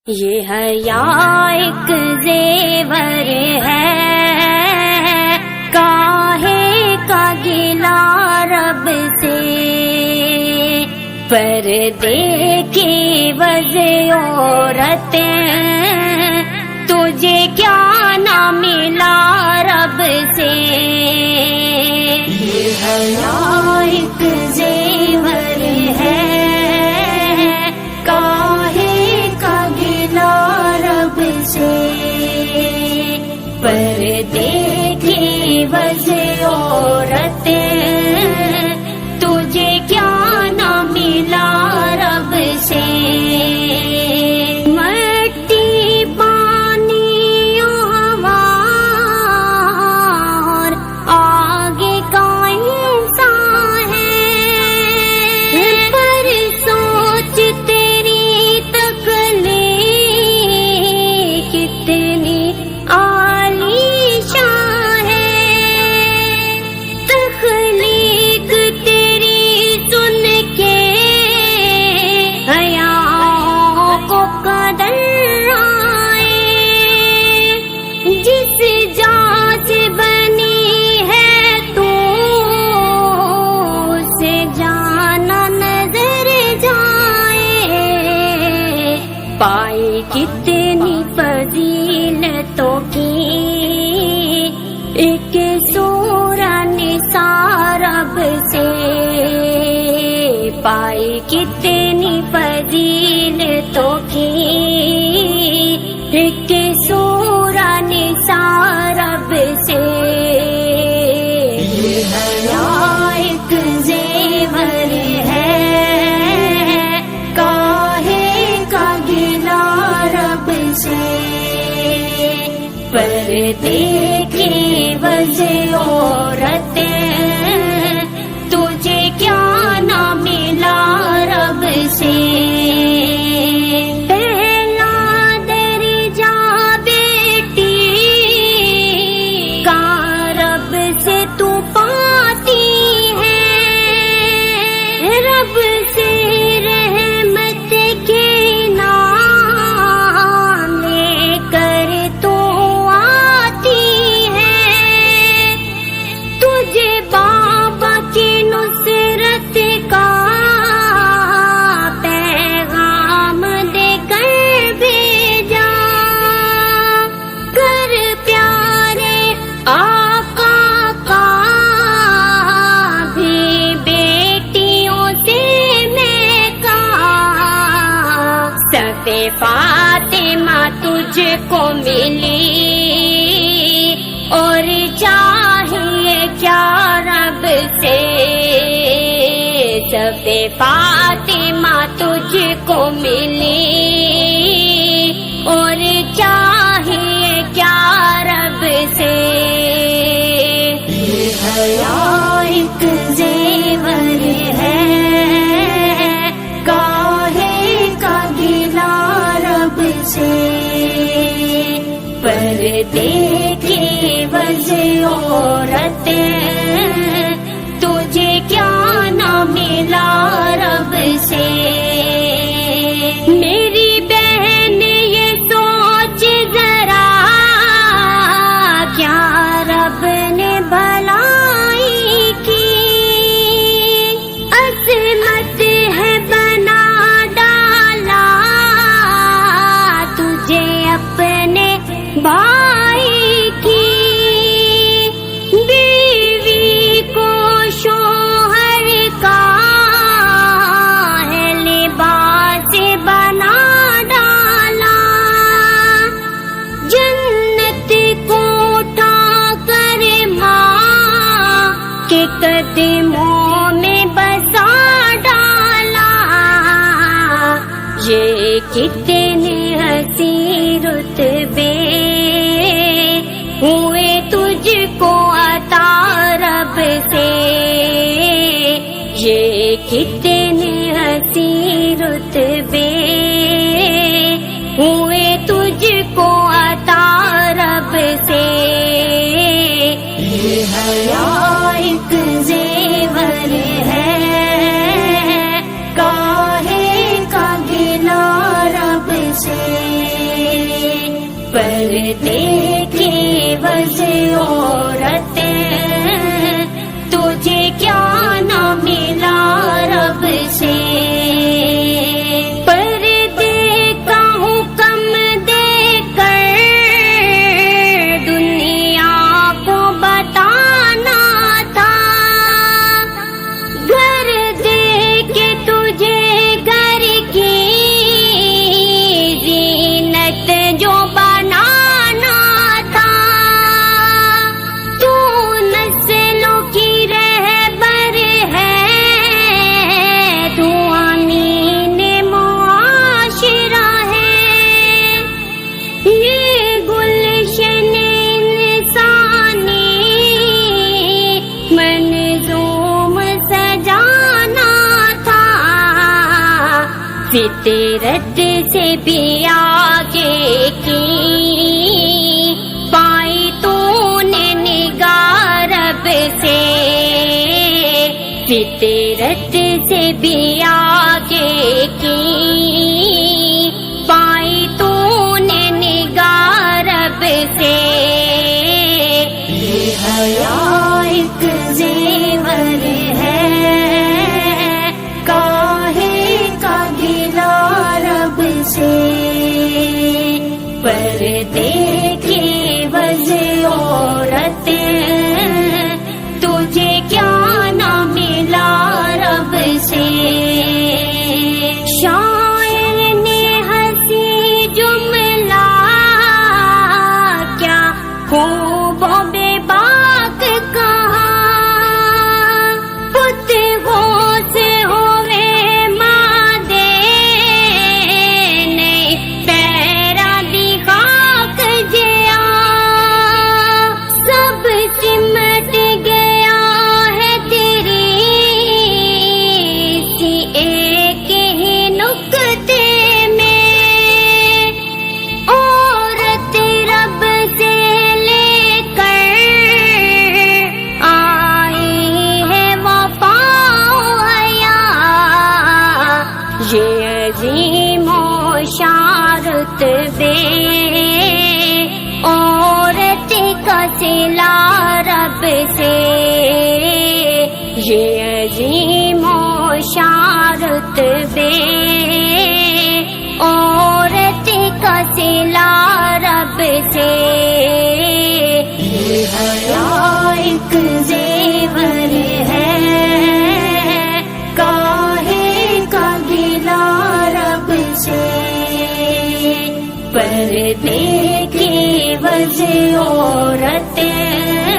یہ حیا ایک زیور ہے، کاہے کا گلا رب سے، پردے کی وجہ عورتیں، تجھے کیا نہ ملا رب سے۔ یہ حیا ایک زیور ہے، پردے کی وجہ عورتیں، تجھے کیا نہ ملا رب سے۔ مٹی پانی ہوا اور آگے کا انسان ہے، پر سوچ تیری تکلیف کتنی پائی کتنی فضیلتوں کی ایک سورہ نساء رب سے، پائی کتنی فضیلتوں کی ایک سورہ نساء رب سے۔ یہ حیا ایک زیور ہے، پردے کی وجہ عورتیں، تجھے کیا نہ ملا رب سے۔ پہلا درجہ بیٹی کا رب سے تو پاتی ہے، رب سے رحمت کے نام لے کر تو فاطمہ تجھ کو ملی اور چاہیے کیا رب سے، سب فاطمہ تجھ کو ملی اور چاہیے کیا رب سے۔ یہ حیا ایک زیور ہے، پردے کی وجہ عورتیں، تجھے کیا نہ ملا رب سے۔ میری بہن یہ سوچ ذرا، کیا رب نے بھلائی کی، عصمت ہے بنا ڈالا تجھے اپنے بھائی کی، بیوی کو شوہر کا ہے لباس بنا ڈالا، جنت کو اٹھا کر ماں کے قدموں میں بسا ڈالا، یہ کتنے حسین رتبے ہوئے تجھ کو عطا رب سے، یہ کتنے حسین رتبے ہوئے تجھ کو عطا رب سے۔ یہ حیا ایک زیور ہے، کاہے کا گلا رب سے۔ پردے کی وجہ عورتیں تجھے کیا نہ ملا رب سے پردے کا حکم دے کر دنیا کو بتانا تھا گھر دے کے تجھے گھر کی زینت جو بنانا تھا تو نسلوں کی رہبر ہے تو امین معاشرہ ہے یہ گلشن انسانی منظوم سجانا تھا فطرت سے بھی آگے کی پائی تو نے نگاہ رب سے فطرت سے بھی آگے کی پائی تو نے نگاہ رب سے یہ حیا ایک زیور ہے کاہے کا گلا رب سے پردے کی وجہ عورتیں تجھے کیا نہ ملا رب سے شاعر نے ہنسی جملہ کیا خوب و بے باک کہا پت ہو سے ہوئے مادے نے پیرا دی خاک جیا سب سمٹ گیا ہے تیری سی ایک ہی نکتے میں عورت رب سے لے کر آئی ہے وفا و حیا یہ عظیم و شارت بے عورت کا صلہ رب سے یہ عظیم و شارت بے عورت کا صلہ رب سے یہ حیا ایک زیور ہے کاہے کا گلا رب سے پردے کی وجہ عورتیں